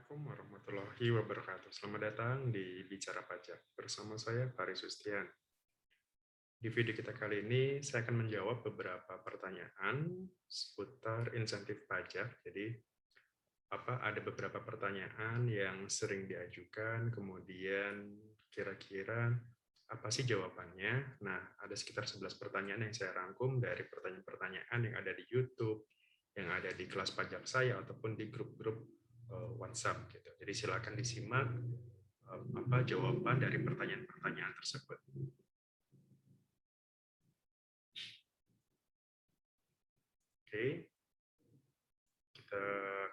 Assalamualaikum warahmatullahi wabarakatuh. Selamat datang di Bicara Pajak. Bersama saya, Faris Sustian. Di video kita kali ini, saya akan menjawab beberapa pertanyaan seputar insentif pajak. Jadi, ada beberapa pertanyaan yang sering diajukan, kemudian kira-kira apa sih jawabannya? Nah, ada sekitar 11 pertanyaan yang saya rangkum dari pertanyaan-pertanyaan yang ada di YouTube, yang ada di kelas pajak saya, ataupun di grup-grup WhatsApp gitu. Jadi silakan disimak jawaban dari pertanyaan-pertanyaan tersebut. Oke, kita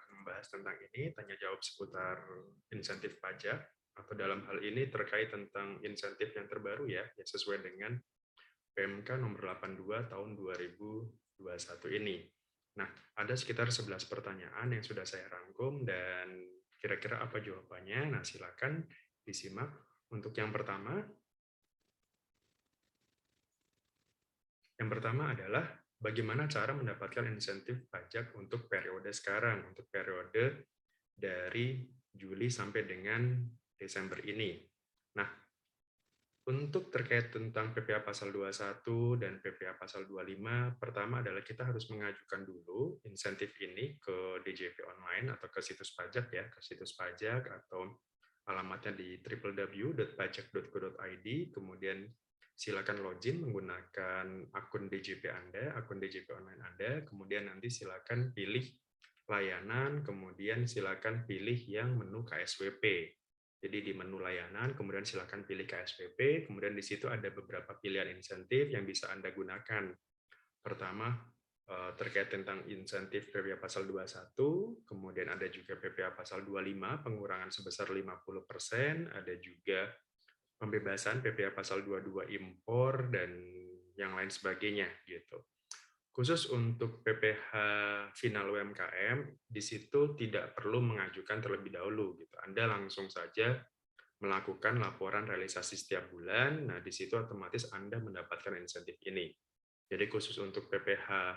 akan membahas tentang ini, tanya jawab seputar insentif pajak, atau dalam hal ini terkait tentang insentif yang terbaru ya, yang sesuai dengan PMK nomor 82 tahun 2021 ini. Nah, ada sekitar 11 pertanyaan yang sudah saya rangkum dan kira-kira apa jawabannya? Nah, silakan disimak. Untuk yang pertama adalah bagaimana cara mendapatkan insentif pajak untuk periode sekarang, untuk periode dari Juli sampai dengan Desember ini. Nah, untuk terkait tentang PPh Pasal 21 dan PPh Pasal 25, pertama adalah kita harus mengajukan dulu insentif ini ke DJP online atau ke situs pajak ya, ke situs pajak atau alamatnya di www.pajak.go.id, kemudian silakan login menggunakan akun DJP Anda, akun DJP online Anda, kemudian nanti silakan pilih layanan, kemudian silakan pilih yang menu KSWP. Jadi di menu layanan, kemudian silakan pilih KSWP, kemudian di situ ada beberapa pilihan insentif yang bisa Anda gunakan. Pertama, terkait tentang insentif PPh Pasal 21, kemudian ada juga PPh Pasal 25, pengurangan sebesar 50%, ada juga pembebasan PPh Pasal 22 impor, dan yang lain sebagainya. Gitu. Khusus untuk PPh final UMKM, di situ tidak perlu mengajukan terlebih dahulu. Gitu. Anda langsung saja melakukan laporan realisasi setiap bulan, nah di situ otomatis Anda mendapatkan insentif ini. Jadi khusus untuk PPh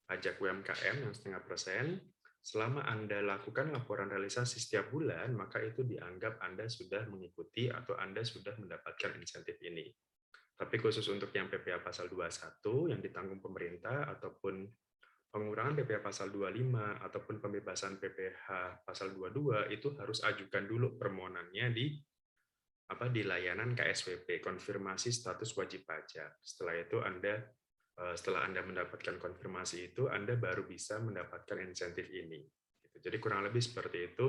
pajak UMKM yang 0,5%, selama Anda lakukan laporan realisasi setiap bulan, maka itu dianggap Anda sudah mengikuti atau Anda sudah mendapatkan insentif ini. Tapi khusus untuk yang PPh Pasal 21 yang ditanggung pemerintah ataupun pengurangan PPh Pasal 25 ataupun pembebasan PPh Pasal 22 itu harus ajukan dulu permohonannya di layanan KSWP, konfirmasi status wajib pajak. Setelah Anda mendapatkan konfirmasi itu, Anda baru bisa mendapatkan insentif ini. Jadi kurang lebih seperti itu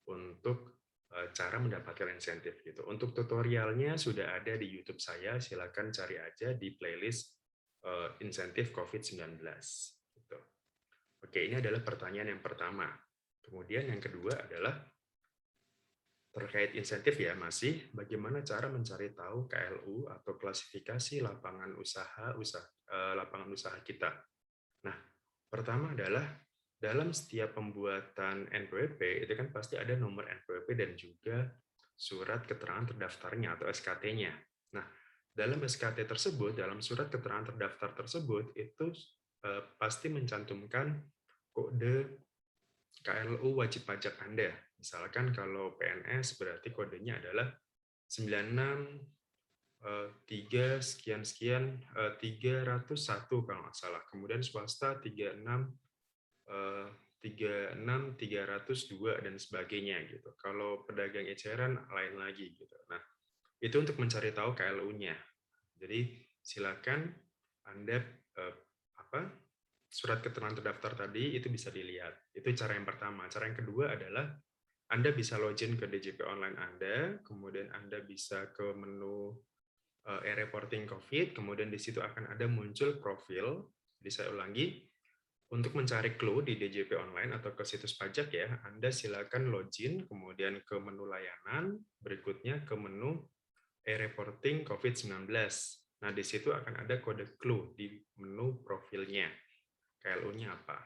untuk cara mendapatkan insentif gitu. Untuk tutorialnya sudah ada di YouTube saya, silakan cari aja di playlist insentif COVID-19. Gitu. Oke, ini adalah pertanyaan yang pertama. Kemudian yang kedua adalah terkait insentif ya, masih bagaimana cara mencari tahu KLU atau klasifikasi lapangan usaha kita. Nah, pertama adalah dalam setiap pembuatan NPWP itu kan pasti ada nomor NPWP dan juga surat keterangan terdaftarnya atau SKT-nya. Nah, dalam SKT tersebut, dalam surat keterangan terdaftar tersebut itu pasti mencantumkan kode KLU wajib pajak Anda. Misalkan kalau PNS berarti kodenya adalah 96 3 sekian sekian 301 kalau nggak salah. Kemudian swasta 36 302 dan sebagainya gitu. Kalau pedagang eceran lain lagi gitu. Nah, itu untuk mencari tahu KLU-nya. Jadi silakan Anda eh, apa surat keterangan terdaftar tadi itu bisa dilihat. Itu cara yang pertama. Cara yang kedua adalah Anda bisa login ke DJP online Anda, kemudian Anda bisa ke menu e-reporting COVID, kemudian di situ akan ada muncul profil. Jadi saya ulangi, untuk mencari clue di DJP online atau ke situs pajak ya, Anda silakan login, kemudian ke menu layanan, berikutnya ke menu e-reporting COVID-19. Nah, di situ akan ada kode clue di menu profilnya. KLU-nya apa?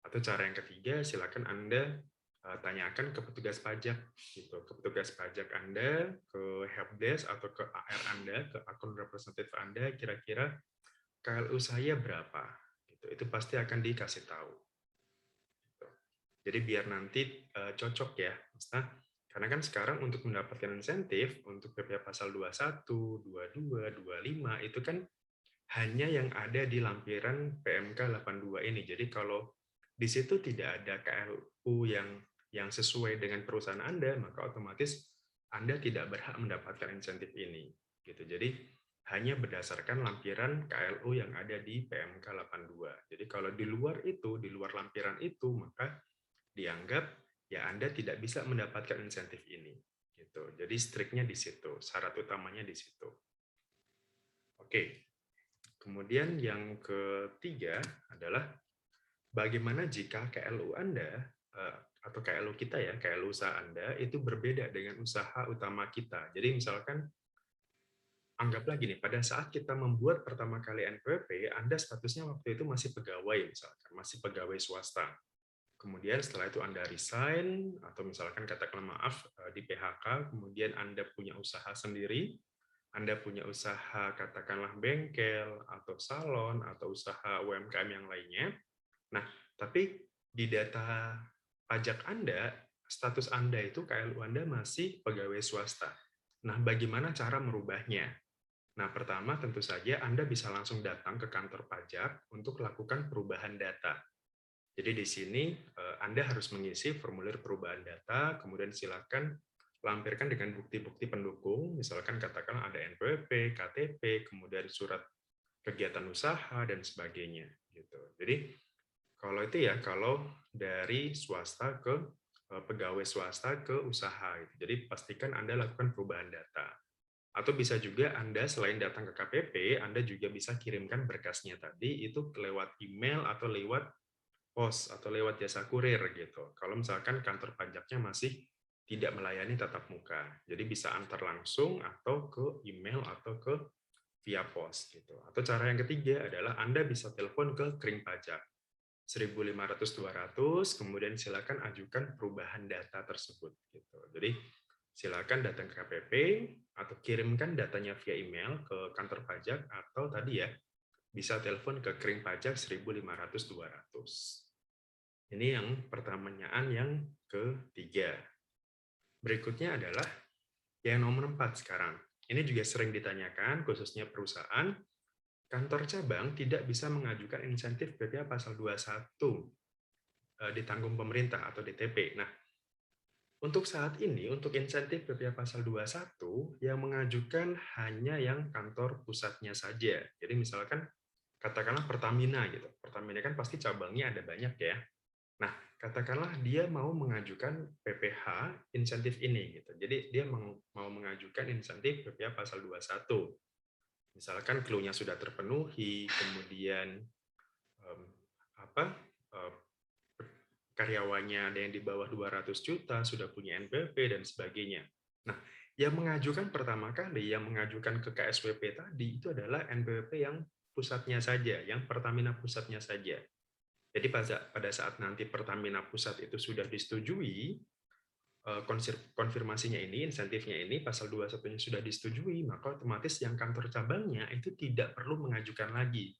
Atau cara yang ketiga, silakan Anda tanyakan ke petugas pajak gitu, ke petugas pajak Anda, ke helpdesk atau ke AR Anda, ke akun representatif Anda, kira-kira KLU saya berapa? Gitu. Itu pasti akan dikasih tahu. Gitu. Jadi biar nanti cocok ya. Maksudnya, karena kan sekarang untuk mendapatkan insentif untuk PPh pasal 21, 22, 25 itu kan hanya yang ada di lampiran PMK 82 ini. Jadi kalau di situ tidak ada KLU yang sesuai dengan perusahaan Anda, maka otomatis Anda tidak berhak mendapatkan insentif ini. Gitu. Jadi hanya berdasarkan lampiran KLU yang ada di PMK 82. Jadi kalau di luar itu, di luar lampiran itu, maka dianggap ya Anda tidak bisa mendapatkan insentif ini. Gitu. Jadi striknya di situ, syarat utamanya di situ. Oke. Kemudian yang ketiga adalah bagaimana jika KLU Anda atau KLU kita ya, KLU usaha Anda itu berbeda dengan usaha utama kita. Jadi misalkan anggaplah gini, pada saat kita membuat pertama kali NPWP, Anda statusnya waktu itu masih pegawai misalkan, masih pegawai swasta. Kemudian setelah itu Anda resign atau misalkan katakanlah maaf di PHK, kemudian Anda punya usaha sendiri, Anda punya usaha katakanlah bengkel atau salon atau usaha UMKM yang lainnya. Nah, tapi di data pajak Anda, status Anda itu KLU Anda masih pegawai swasta. Nah, bagaimana cara merubahnya? Nah, pertama tentu saja Anda bisa langsung datang ke kantor pajak untuk lakukan perubahan data. Jadi di sini Anda harus mengisi formulir perubahan data, kemudian silakan lampirkan dengan bukti-bukti pendukung, misalkan katakanlah ada NPWP, KTP, kemudian surat kegiatan usaha dan sebagainya gitu. Jadi kalau itu ya kalau dari swasta ke pegawai swasta ke usaha gitu. Jadi pastikan Anda lakukan perubahan data. Atau bisa juga Anda selain datang ke KPP, Anda juga bisa kirimkan berkasnya tadi itu lewat email atau lewat pos atau lewat jasa kurir gitu. Kalau misalkan kantor pajaknya masih tidak melayani tatap muka. Jadi bisa antar langsung atau ke email atau ke via pos gitu. Atau cara yang ketiga adalah Anda bisa telepon ke Kering Pajak 1500-200, kemudian silakan ajukan perubahan data tersebut gitu. Jadi silakan datang ke KPP atau kirimkan datanya via email ke kantor pajak atau tadi ya bisa telepon ke Kering Pajak 1500-200. Ini yang pertanyaan yang ketiga. Berikutnya adalah yang nomor 4 sekarang. Ini juga sering ditanyakan, khususnya perusahaan, kantor cabang tidak bisa mengajukan insentif PPh pasal 21 ditanggung pemerintah atau DTP. Nah, untuk saat ini, untuk insentif PPh pasal 21, yang mengajukan hanya yang kantor pusatnya saja. Jadi misalkan, katakanlah Pertamina gitu. Pertamina kan pasti cabangnya ada banyak ya. Nah, katakanlah dia mau mengajukan PPh insentif ini gitu. Jadi dia mau mengajukan insentif PPh pasal 21. Misalkan clue-nya sudah terpenuhi, kemudian em, apa karyawannya ada yang di bawah 200 juta, sudah punya NPWP dan sebagainya. Nah, yang mengajukan pertama kali, yang mengajukan ke KSWP tadi itu adalah NPWP yang pusatnya saja, yang Pertamina pusatnya saja. Jadi pada saat nanti Pertamina Pusat itu sudah disetujui, konfirmasinya ini, insentifnya ini, pasal 21-nya sudah disetujui, maka otomatis yang kantor cabangnya itu tidak perlu mengajukan lagi.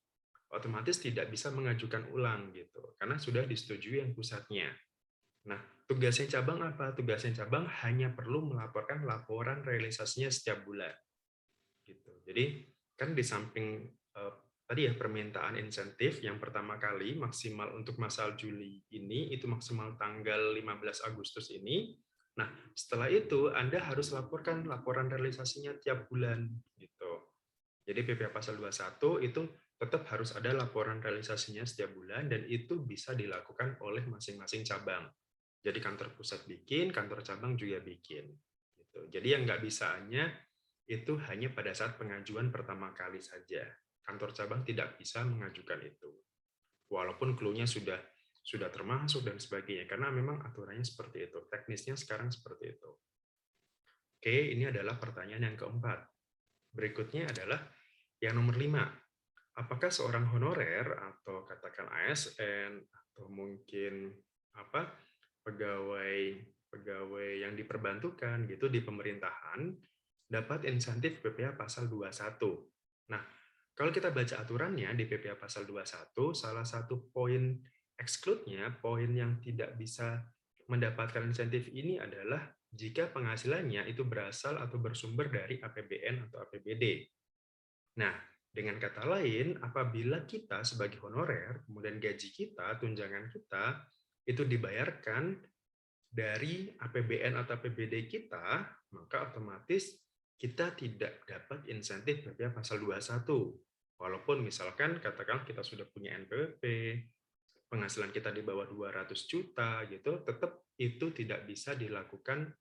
Otomatis tidak bisa mengajukan ulang gitu, karena sudah disetujui yang pusatnya. Nah, tugasnya cabang apa? Tugasnya cabang hanya perlu melaporkan laporan realisasinya setiap bulan. Gitu. Jadi kan di samping tadi ya permintaan insentif yang pertama kali maksimal untuk masa Juli ini itu maksimal tanggal 15 Agustus ini. Nah, setelah itu Anda harus laporkan laporan realisasinya tiap bulan gitu. Jadi PPh pasal 21 itu tetap harus ada laporan realisasinya setiap bulan dan itu bisa dilakukan oleh masing-masing cabang. Jadi kantor pusat bikin, kantor cabang juga bikin. Gitu. Jadi yang nggak bisanya itu hanya pada saat pengajuan pertama kali saja. Kantor cabang tidak bisa mengajukan itu. Walaupun clue-nya sudah termasuk dan sebagainya, karena memang aturannya seperti itu. Teknisnya sekarang seperti itu. Oke, ini adalah pertanyaan yang keempat. Berikutnya adalah yang nomor 5. Apakah seorang honorer atau katakan ASN atau mungkin apa pegawai pegawai yang diperbantukan gitu di pemerintahan dapat insentif PPh pasal 21. Nah, kalau kita baca aturannya di PPh pasal 21, salah satu poin exclude-nya, poin yang tidak bisa mendapatkan insentif ini adalah jika penghasilannya itu berasal atau bersumber dari APBN atau APBD. Nah, dengan kata lain, apabila kita sebagai honorer, kemudian gaji kita, tunjangan kita, itu dibayarkan dari APBN atau APBD kita, maka otomatis kita tidak dapat insentif BPH pasal 21. Walaupun misalkan katakan kita sudah punya NPWP, penghasilan kita di bawah 200 juta gitu, tetap itu tidak bisa dilakukan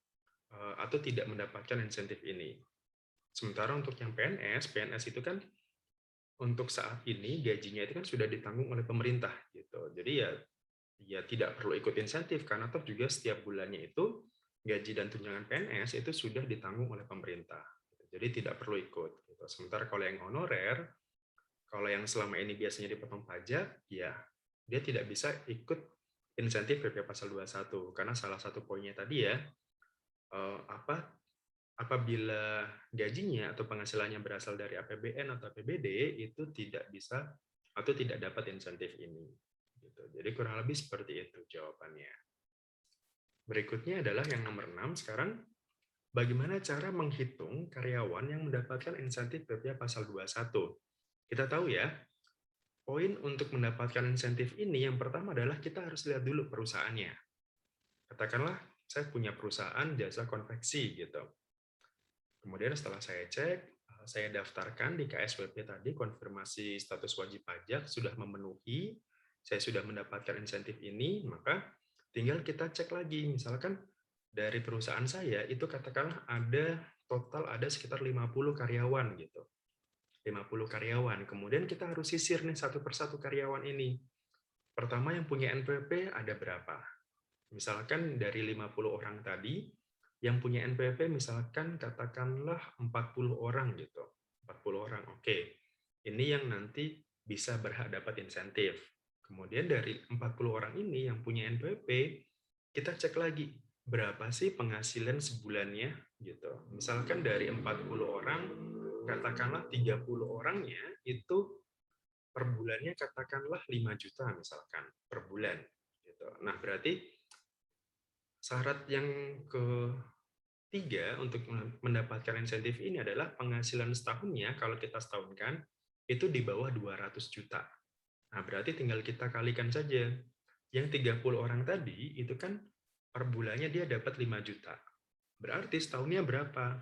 atau tidak mendapatkan insentif ini. Sementara untuk yang PNS itu kan untuk saat ini gajinya itu kan sudah ditanggung oleh pemerintah gitu. Jadi ya tidak perlu ikut insentif karena toh juga setiap bulannya itu gaji dan tunjangan PNS itu sudah ditanggung oleh pemerintah. Jadi tidak perlu ikut gitu. Sementara kalau yang honorer, kalau yang selama ini biasanya dipotong pajak, ya dia tidak bisa ikut insentif PP pasal 21 karena salah satu poinnya tadi ya apabila gajinya atau penghasilannya berasal dari APBN atau APBD itu tidak bisa atau tidak dapat insentif ini. Gitu. Jadi kurang lebih seperti itu jawabannya. Berikutnya adalah yang nomor 6 sekarang. Bagaimana cara menghitung karyawan yang mendapatkan insentif BPH pasal 21? Kita tahu ya, poin untuk mendapatkan insentif ini yang pertama adalah kita harus lihat dulu perusahaannya. Katakanlah saya punya perusahaan jasa konveksi gitu. Kemudian setelah saya cek, saya daftarkan di KSWP tadi, konfirmasi status wajib pajak sudah memenuhi, saya sudah mendapatkan insentif ini, maka tinggal kita cek lagi. Misalkan dari perusahaan saya, itu katakanlah total ada sekitar 50 karyawan gitu. 50 karyawan. Kemudian kita harus sisir nih satu persatu karyawan ini. Pertama yang punya NPWP ada berapa? Misalkan dari 50 orang tadi, yang punya NPWP misalkan katakanlah 40 orang gitu. 40 orang, oke. Ini yang nanti bisa berhak dapat insentif. Kemudian dari 40 orang ini yang punya NPWP, kita cek lagi berapa sih penghasilan sebulannya gitu. Misalkan dari 40 orang, katakanlah 30 orangnya itu per bulannya katakanlah 5 juta misalkan per bulan gitu. Nah, berarti syarat yang ketiga untuk mendapatkan insentif ini adalah penghasilan setahunnya, kalau kita setahunkan, itu di bawah 200 juta. Nah, berarti tinggal kita kalikan saja. Yang 30 orang tadi, itu kan per bulannya dia dapat 5 juta. Berarti setahunnya berapa?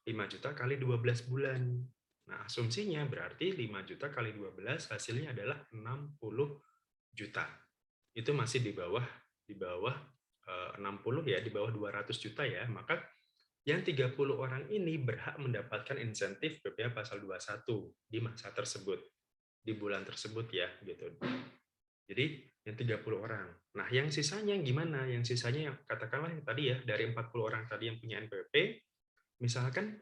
5 juta kali 12 bulan. Nah, asumsinya berarti 5 juta kali 12 hasilnya adalah 60 juta. Itu masih di bawah 60 ya, di bawah 200 juta ya. Maka yang 30 orang ini berhak mendapatkan insentif BPH pasal 21 di masa tersebut, di bulan tersebut ya, gitu. Jadi yang 30 orang. Nah, yang sisanya gimana? Yang sisanya yang katakanlah yang tadi ya, dari 40 orang tadi yang punya NPWP, misalkan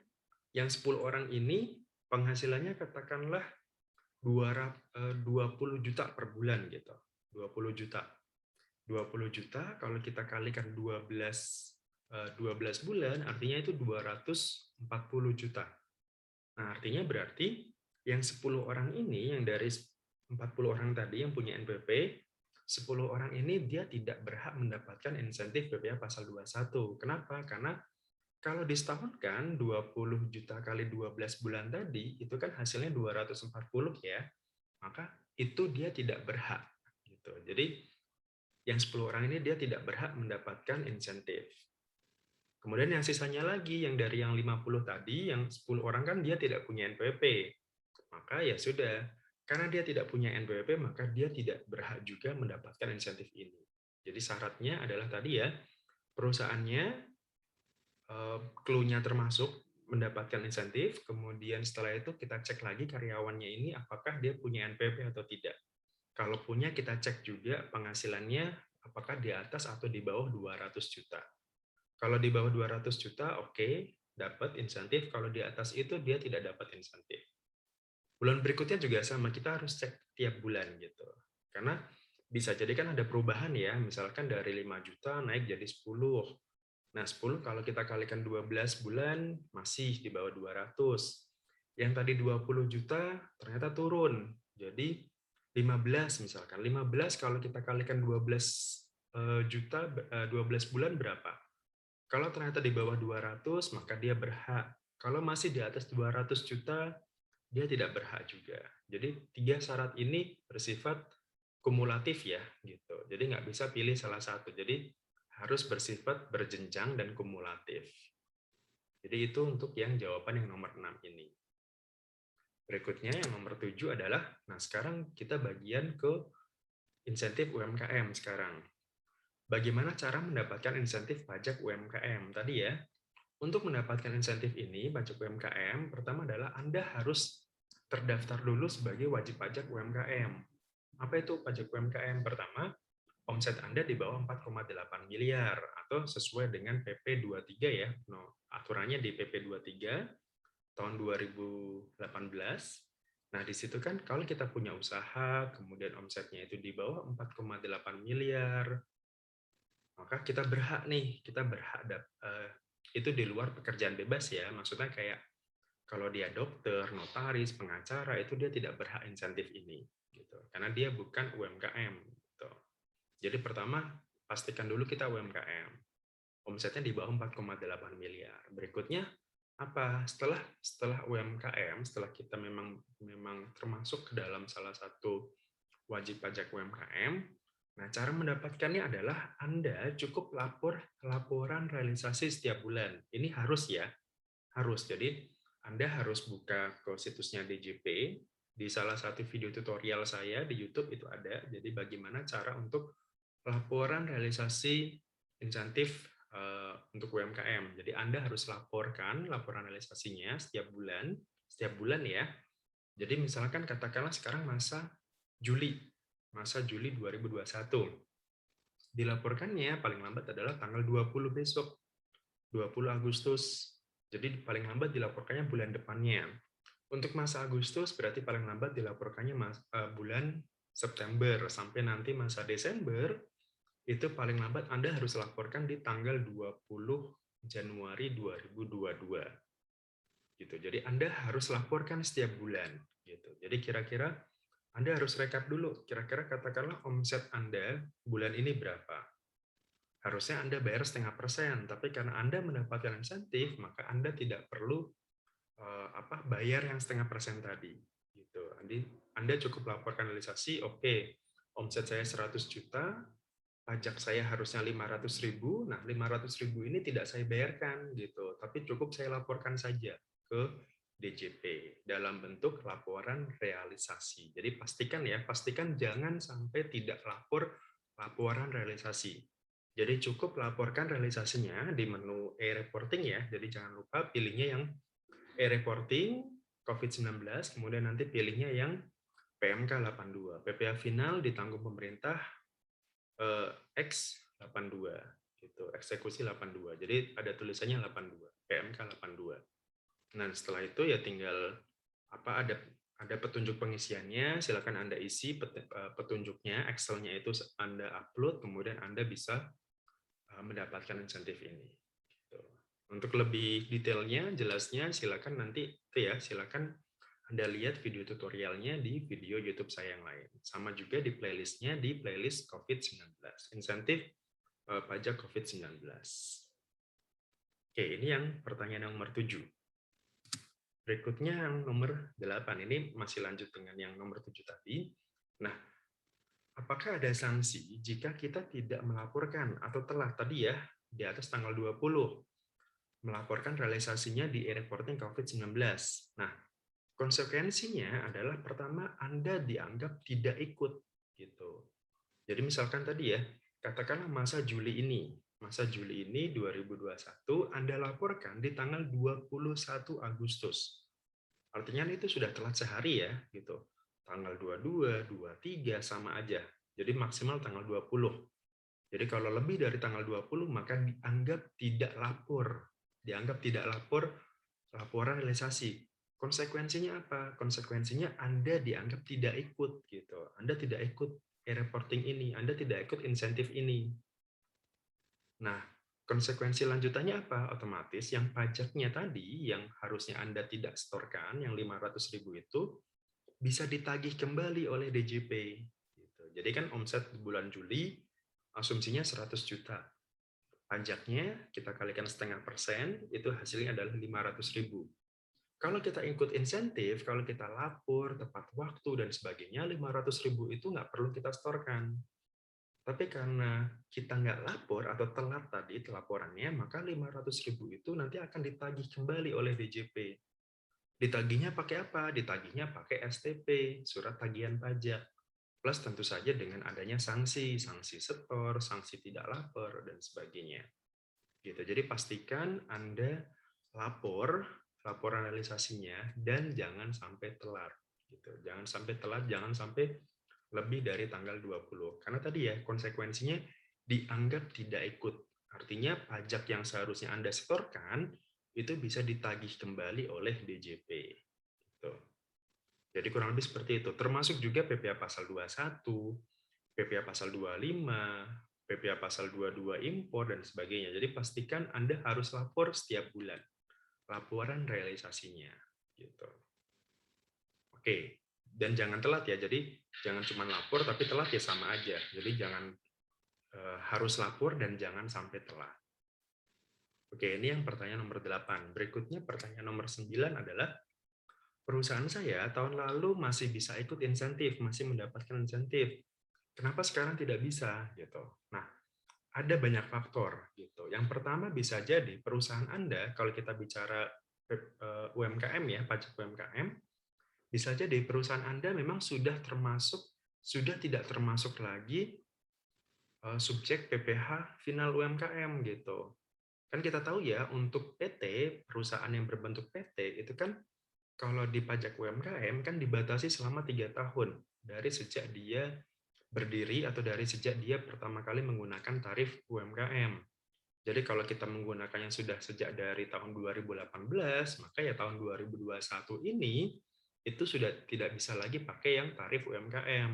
yang 10 orang ini penghasilannya katakanlah 20 juta per bulan gitu. 20 juta. 20 juta kalau kita kalikan 12 bulan artinya itu 240 juta. Nah, artinya berarti yang 10 orang ini yang dari 40 orang tadi yang punya NPWP, 10 orang ini dia tidak berhak mendapatkan insentif BPH pasal 21. Kenapa? Karena kalau disetahunkan 20 juta kali 12 bulan tadi itu kan hasilnya 240 ya. Maka itu dia tidak berhak gitu. Jadi yang 10 orang ini dia tidak berhak mendapatkan insentif. Kemudian yang sisanya lagi, yang dari yang 50 tadi, yang 10 orang kan dia tidak punya NPWP. Maka ya sudah, karena dia tidak punya NPWP, maka dia tidak berhak juga mendapatkan insentif ini. Jadi syaratnya adalah tadi ya, perusahaannya, clue-nya termasuk mendapatkan insentif, kemudian setelah itu kita cek lagi karyawannya ini apakah dia punya NPWP atau tidak. Kalau punya, kita cek juga penghasilannya apakah di atas atau di bawah 200 juta. Kalau di bawah 200 juta, oke, dapat insentif. Kalau di atas itu, dia tidak dapat insentif. Bulan berikutnya juga sama, kita harus cek tiap bulan gitu. Karena bisa jadi kan ada perubahan ya, misalkan dari 5 juta naik jadi 10. Nah, 10 kalau kita kalikan 12 bulan, masih di bawah 200. Yang tadi 20 juta, ternyata turun. Jadi 15 misalkan. 15 kalau kita kalikan 12 juta, 12 bulan berapa? Kalau ternyata di bawah 200, maka dia berhak. Kalau masih di atas 200 juta, dia tidak berhak juga. Jadi 3 syarat ini bersifat kumulatif ya, gitu. Jadi nggak bisa pilih salah satu. Jadi harus bersifat berjenjang dan kumulatif. Jadi itu untuk yang jawaban yang nomor 6 ini. Berikutnya yang nomor 7 adalah, nah sekarang kita bagian ke insentif UMKM sekarang. Bagaimana cara mendapatkan insentif pajak UMKM? Tadi ya, untuk mendapatkan insentif ini, pajak UMKM, pertama adalah Anda harus terdaftar dulu sebagai wajib pajak UMKM. Apa itu pajak UMKM? Pertama, omset Anda di bawah 4,8 miliar atau sesuai dengan PP 23 ya. No, aturannya di PP 23 tahun 2018. Nah, di situ kan kalau kita punya usaha, kemudian omsetnya itu di bawah 4,8 miliar, maka kita berhak nih, itu di luar pekerjaan bebas ya. Maksudnya kayak kalau dia dokter, notaris, pengacara, itu dia tidak berhak insentif ini, gitu. Karena dia bukan UMKM. Gitu. Jadi pertama, pastikan dulu kita UMKM. Omsetnya di bawah 4,8 miliar. Berikutnya, apa? Setelah UMKM, setelah kita memang termasuk ke dalam salah satu wajib pajak UMKM, nah cara mendapatkannya adalah Anda cukup laporan realisasi setiap bulan. Ini harus ya, harus. Jadi Anda harus buka ke situsnya DJP. Di salah satu video tutorial saya di YouTube itu ada. Jadi bagaimana cara untuk laporan realisasi insentif untuk UMKM. Jadi Anda harus laporkan laporan realisasinya setiap bulan ya. Jadi misalkan katakanlah sekarang masa Juli 2021. Dilaporkannya paling lambat adalah tanggal 20 besok, 20 Agustus. Jadi paling lambat dilaporkannya bulan depannya. Untuk masa Agustus berarti paling lambat dilaporkannya bulan September sampai nanti masa Desember itu paling lambat Anda harus laporkan di tanggal 20 Januari 2022. Gitu. Jadi Anda harus laporkan setiap bulan gitu. Jadi kira-kira Anda harus rekap dulu, kira-kira katakanlah omset Anda bulan ini berapa. Harusnya Anda bayar 0,5%, tapi karena Anda mendapatkan insentif, maka Anda tidak perlu bayar yang 0,5% tadi. Gitu. Anda cukup laporkan realisasi, oke, omset saya 100 juta, pajak saya harusnya 500.000. Nah, 500.000 ini tidak saya bayarkan gitu, tapi cukup saya laporkan saja ke DJP dalam bentuk laporan realisasi. Jadi pastikan jangan sampai tidak lapor laporan realisasi. Jadi cukup laporkan realisasinya di menu e-reporting ya. Jadi jangan lupa pilihnya yang e-reporting COVID-19, kemudian nanti pilihnya yang PMK 82. PPh final ditanggung pemerintah X82 gitu, eksekusi 82. Jadi ada tulisannya 82, PMK 82. Nah, setelah itu ya tinggal ada petunjuk pengisiannya, silakan Anda isi petunjuknya, Excel-nya itu Anda upload, kemudian Anda bisa mendapatkan insentif ini. Gitu. Untuk lebih detailnya, jelasnya silakan Anda lihat video tutorialnya di video YouTube saya yang lain. Sama juga di playlistnya di playlist COVID-19, insentif pajak COVID-19. Oke, ini yang pertanyaan nomor 7. Berikutnya yang nomor 8. Ini masih lanjut dengan yang nomor 7 tadi. Nah, apakah ada sanksi jika kita tidak melaporkan atau telah tadi ya di atas tanggal 20 melaporkan realisasinya di e-reporting COVID-19? Nah, konsekuensinya adalah pertama Anda dianggap tidak ikut gitu. Jadi misalkan tadi ya, katakanlah masa Juli ini 2021 Anda laporkan di tanggal 21 Agustus. Artinya itu sudah telat sehari ya gitu. Tanggal 22, 23 sama aja. Jadi maksimal tanggal 20. Jadi kalau lebih dari tanggal 20 maka dianggap tidak lapor. Dianggap tidak lapor laporan realisasi. Konsekuensinya apa? Konsekuensinya Anda dianggap tidak ikut gitu. Anda tidak ikut e-reporting ini, Anda tidak ikut insentif ini. Nah, konsekuensi lanjutannya apa? Otomatis yang pajaknya tadi yang harusnya Anda tidak setorkan, yang 500.000 itu bisa ditagih kembali oleh DJP. Gitu. Jadi kan omset bulan Juli asumsinya 100 juta. Pajaknya kita kalikan 0,5%, itu hasilnya adalah 500.000. Kalau kita ikut insentif, kalau kita lapor tepat waktu dan sebagainya, 500.000 itu nggak perlu kita setorkan. Tapi karena kita nggak lapor atau telat tadi laporannya, maka 500.000 itu nanti akan ditagih kembali oleh DJP. Ditagihnya pakai apa? Ditagihnya pakai STP, surat tagihan pajak. Plus tentu saja dengan adanya sanksi setor, sanksi tidak lapor, dan sebagainya. Gitu. Jadi pastikan Anda lapor realisasinya, dan jangan sampai telat. Gitu. Jangan sampai telat, jangan sampai lebih dari tanggal 20. Karena tadi ya, konsekuensinya dianggap tidak ikut. Artinya pajak yang seharusnya Anda setorkan, itu bisa ditagih kembali oleh DJP. Gitu. Jadi kurang lebih seperti itu. Termasuk juga PPh pasal 21, PPh pasal 25, PPh pasal 22 impor, dan sebagainya. Jadi pastikan Anda harus lapor setiap bulan. Laporan realisasinya. Gitu. Oke. Dan jangan telat ya. Jadi jangan cuma lapor, tapi telat ya sama aja. Jadi jangan harus lapor dan jangan sampai telat. Oke, ini yang pertanyaan nomor 8. Berikutnya pertanyaan nomor 9 adalah, perusahaan saya tahun lalu masih bisa ikut insentif, masih mendapatkan insentif. Kenapa sekarang tidak bisa? Gitu. Nah, ada banyak faktor. Gitu. Yang pertama bisa jadi perusahaan Anda, kalau kita bicara UMKM ya, pajak UMKM, bisa jadi perusahaan Anda memang sudah tidak termasuk lagi subjek PPh final UMKM gitu. Kan kita tahu ya, untuk PT, perusahaan yang berbentuk PT, itu kan kalau di pajak UMKM kan dibatasi selama 3 tahun dari sejak dia berdiri atau dari sejak dia pertama kali menggunakan tarif UMKM. Jadi kalau kita menggunakannya sudah sejak dari tahun 2018, maka ya tahun 2021 ini itu sudah tidak bisa lagi pakai yang tarif UMKM.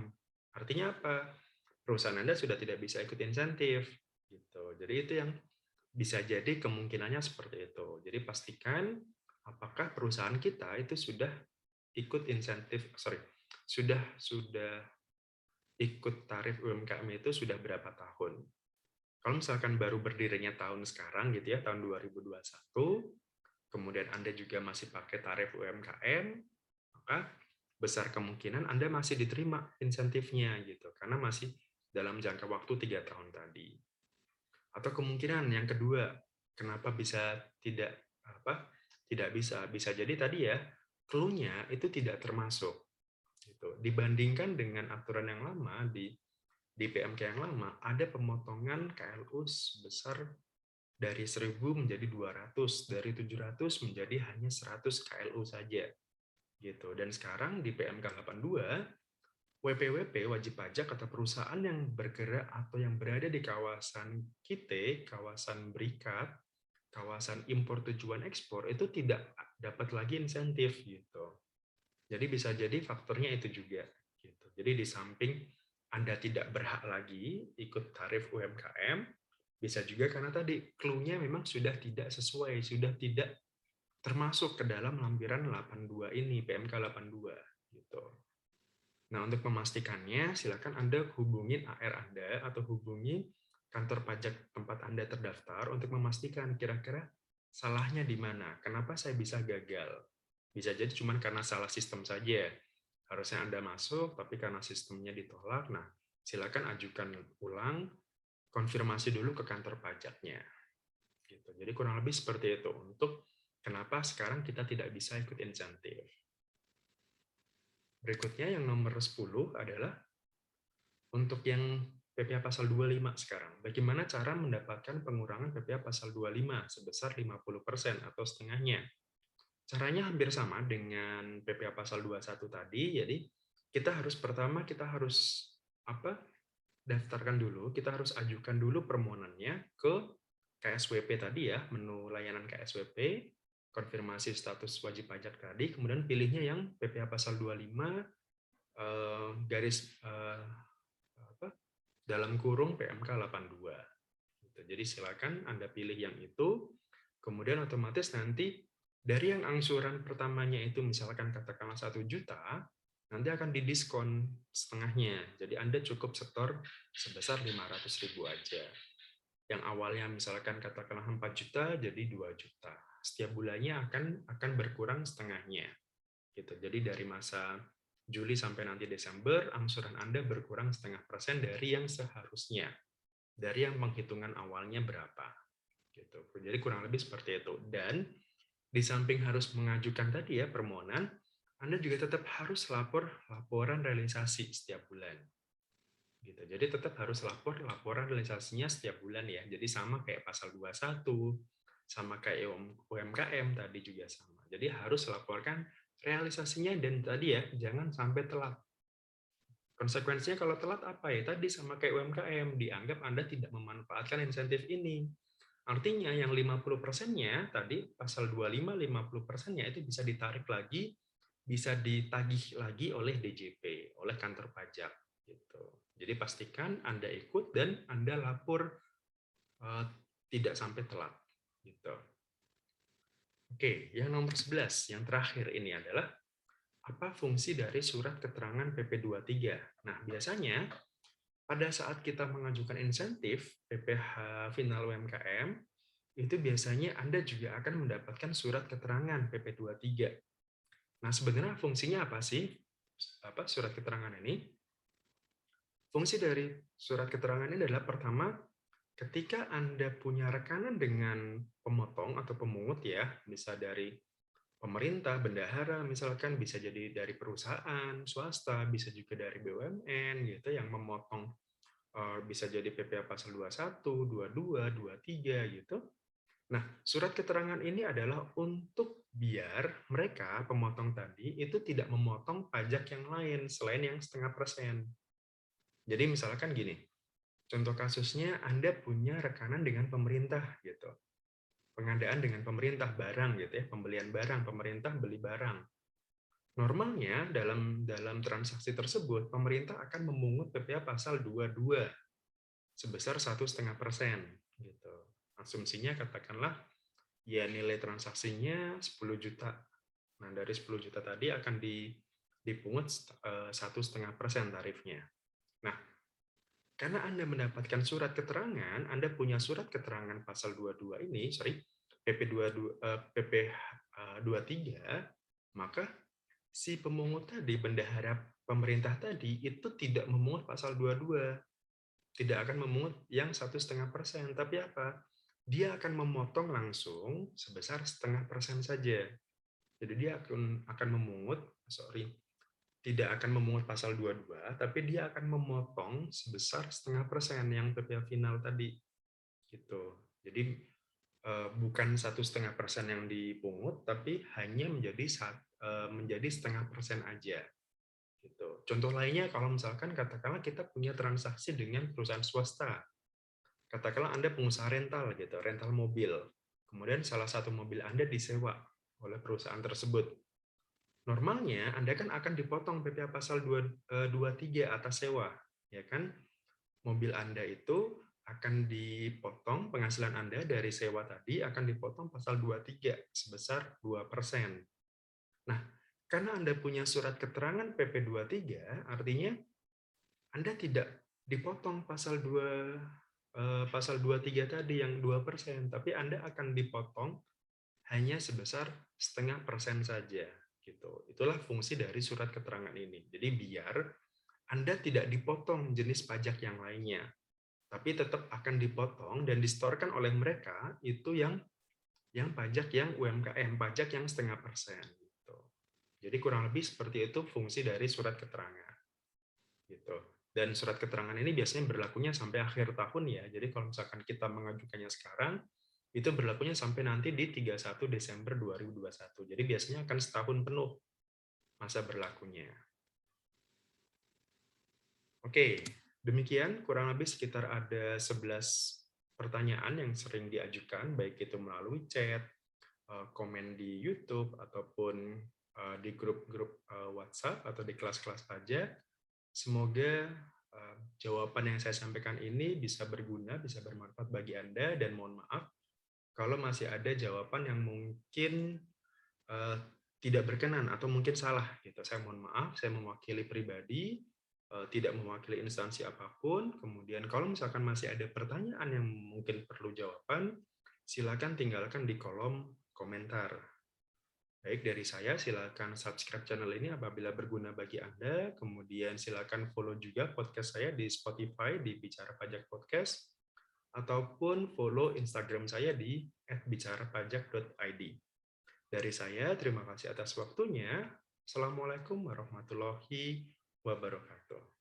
Artinya apa? Perusahaan Anda sudah tidak bisa ikut insentif gitu. Jadi itu yang bisa jadi kemungkinannya seperti itu. Jadi pastikan apakah perusahaan kita itu sudah ikut insentif, sudah ikut tarif UMKM itu sudah berapa tahun. Kalau misalkan baru berdirinya tahun sekarang gitu ya, tahun 2021, kemudian Anda juga masih pakai tarif UMKM, maka besar kemungkinan Anda masih diterima insentifnya gitu, karena masih dalam jangka waktu 3 tahun tadi. Atau kemungkinan yang kedua, kenapa bisa tidak bisa jadi tadi ya, clue-nya itu tidak termasuk gitu. Dibandingkan dengan aturan yang lama di PMK yang lama, ada pemotongan KLU sebesar dari 1.000 menjadi 200, dari 700 menjadi hanya 100 KLU saja gitu. Dan sekarang di PMK 82, WP-WP wajib pajak atau perusahaan yang bergerak atau yang berada di kawasan KITE, kawasan berikat, kawasan impor tujuan ekspor, itu tidak dapat lagi insentif gitu. Jadi bisa jadi faktornya itu juga gitu. Jadi di samping Anda tidak berhak lagi ikut tarif UMKM, bisa juga karena tadi clue-nya memang sudah tidak sesuai, sudah tidak termasuk ke dalam lampiran 82 ini, PMK 82 gitu. Nah, untuk memastikannya, silakan Anda hubungin AR Anda atau hubungi kantor pajak tempat Anda terdaftar untuk memastikan kira-kira salahnya di mana. Kenapa saya bisa gagal? Bisa jadi cuma karena salah sistem saja. Harusnya Anda masuk, tapi karena sistemnya ditolak, nah silakan ajukan ulang, konfirmasi dulu ke kantor pajaknya. Gitu. Jadi kurang lebih seperti itu untuk kenapa sekarang kita tidak bisa ikut insentif. Berikutnya yang nomor 10 adalah untuk yang PPh pasal 25 sekarang. Bagaimana cara mendapatkan pengurangan PPh pasal 25 sebesar 50% atau setengahnya? Caranya hampir sama dengan PPh pasal 21 tadi. Jadi kita harus daftarkan dulu, kita harus ajukan dulu permohonannya ke KSWP tadi ya, menu layanan KSWP, konfirmasi status wajib pajak tadi, kemudian pilihnya yang PPh pasal 25 dalam kurung PMK 82. Gitu. Jadi silakan Anda pilih yang itu, kemudian otomatis nanti dari yang angsuran pertamanya itu misalkan katakanlah 1 juta, nanti akan didiskon setengahnya. Jadi Anda cukup setor sebesar 500.000 aja. Yang awalnya misalkan katakanlah 4 juta jadi 2 juta. Setiap bulannya akan berkurang setengahnya. Gitu. Jadi dari masa Juli sampai nanti Desember, angsuran Anda berkurang 0,5% dari yang seharusnya. Dari yang penghitungan awalnya berapa. Gitu. Jadi kurang lebih seperti itu. Dan di samping harus mengajukan tadi ya permohonan, Anda juga tetap harus laporan realisasi setiap bulan. Gitu. Jadi tetap harus laporan realisasinya setiap bulan ya. Jadi sama kayak pasal 21, sama kayak UMKM tadi juga sama. Jadi harus laporkan realisasinya dan tadi ya jangan sampai telat. Konsekuensinya kalau telat apa ya? Tadi sama kayak UMKM, dianggap Anda tidak memanfaatkan insentif ini. Artinya yang 50%-nya tadi pasal 25 50%-nya itu bisa ditarik lagi, bisa ditagih lagi oleh DJP, oleh kantor pajak gitu. Jadi pastikan Anda ikut dan Anda lapor tidak sampai telat gitu. Oke, yang nomor 11, yang terakhir ini adalah apa fungsi dari surat keterangan PP23. Nah, biasanya pada saat kita mengajukan insentif PPh final UMKM, itu biasanya Anda juga akan mendapatkan surat keterangan PP23. Nah, sebenarnya fungsinya apa sih? Surat keterangan ini? Fungsi dari surat keterangan ini adalah pertama, ketika Anda punya rekanan dengan pemotong atau pemungut ya, bisa dari pemerintah, bendahara, misalkan bisa jadi dari perusahaan, swasta, bisa juga dari BUMN gitu yang memotong bisa jadi PPh pasal 21, 22, 23 gitu. Nah, surat keterangan ini adalah untuk biar mereka, pemotong tadi, itu tidak memotong pajak yang lain selain yang 0,5%. Jadi misalkan gini, contoh kasusnya Anda punya rekanan dengan pemerintah gitu. Pengadaan dengan pemerintah barang gitu ya, pembelian barang, pemerintah beli barang. Normalnya dalam transaksi tersebut pemerintah akan memungut PPh pasal 22 sebesar 1,5% gitu. Asumsinya katakanlah ya nilai transaksinya 10 juta. Nah, dari 10 juta tadi akan dipungut 1,5% tarifnya. Nah, karena Anda mendapatkan surat keterangan, Anda punya surat keterangan pasal 22 ini, PP 23, maka si pemungut tadi, bendahara pemerintah tadi, itu tidak memungut pasal 22, tidak akan memungut yang 1,5%, tapi apa? Dia akan memotong langsung sebesar 0,5% saja. Jadi dia akan memungut, tidak akan memungut pasal 22, tapi dia akan memotong sebesar 0,5% yang PPh final tadi. Gitu. Jadi bukan 1,5% yang dipungut, tapi hanya menjadi 0,5% aja. Gitu. Contoh lainnya kalau misalkan katakanlah kita punya transaksi dengan perusahaan swasta. Katakanlah Anda pengusaha rental gitu, rental mobil. Kemudian salah satu mobil Anda disewa oleh perusahaan tersebut. Normalnya Anda kan akan dipotong PPh pasal 23 atas sewa, ya kan? Mobil Anda itu akan dipotong penghasilan Anda dari sewa tadi akan dipotong pasal 23 sebesar 2%. Nah, karena Anda punya surat keterangan PP23, artinya Anda tidak dipotong pasal 23 tadi yang 2%, tapi Anda akan dipotong hanya sebesar 0,5% saja gitu. Itulah fungsi dari surat keterangan ini. Jadi biar Anda tidak dipotong jenis pajak yang lainnya, tapi tetap akan dipotong dan disetorkan oleh mereka itu yang pajak yang UMKM, pajak yang 0,5% gitu. Jadi kurang lebih seperti itu fungsi dari surat keterangan. Gitu. Dan surat keterangan ini biasanya berlakunya sampai akhir tahun ya. Jadi kalau misalkan kita mengajukannya sekarang, itu berlakunya sampai nanti di 31 Desember 2021. Jadi biasanya akan setahun penuh masa berlakunya. Oke, demikian kurang lebih sekitar ada 11 pertanyaan yang sering diajukan, baik itu melalui chat, komen di YouTube, ataupun di grup-grup WhatsApp atau di kelas-kelas pajak. Semoga jawaban yang saya sampaikan ini bisa berguna, bisa bermanfaat bagi Anda, dan mohon maaf kalau masih ada jawaban yang mungkin tidak berkenan atau mungkin salah gitu. Saya mohon maaf, saya mewakili pribadi, tidak mewakili instansi apapun. Kemudian kalau misalkan masih ada pertanyaan yang mungkin perlu jawaban, silakan tinggalkan di kolom komentar. Baik, dari saya silakan subscribe channel ini apabila berguna bagi Anda. Kemudian silakan follow juga podcast saya di Spotify di Bicara Pajak Podcast ataupun follow Instagram saya di @bicarapajak.id. Dari saya, terima kasih atas waktunya. Assalamualaikum warahmatullahi wabarakatuh.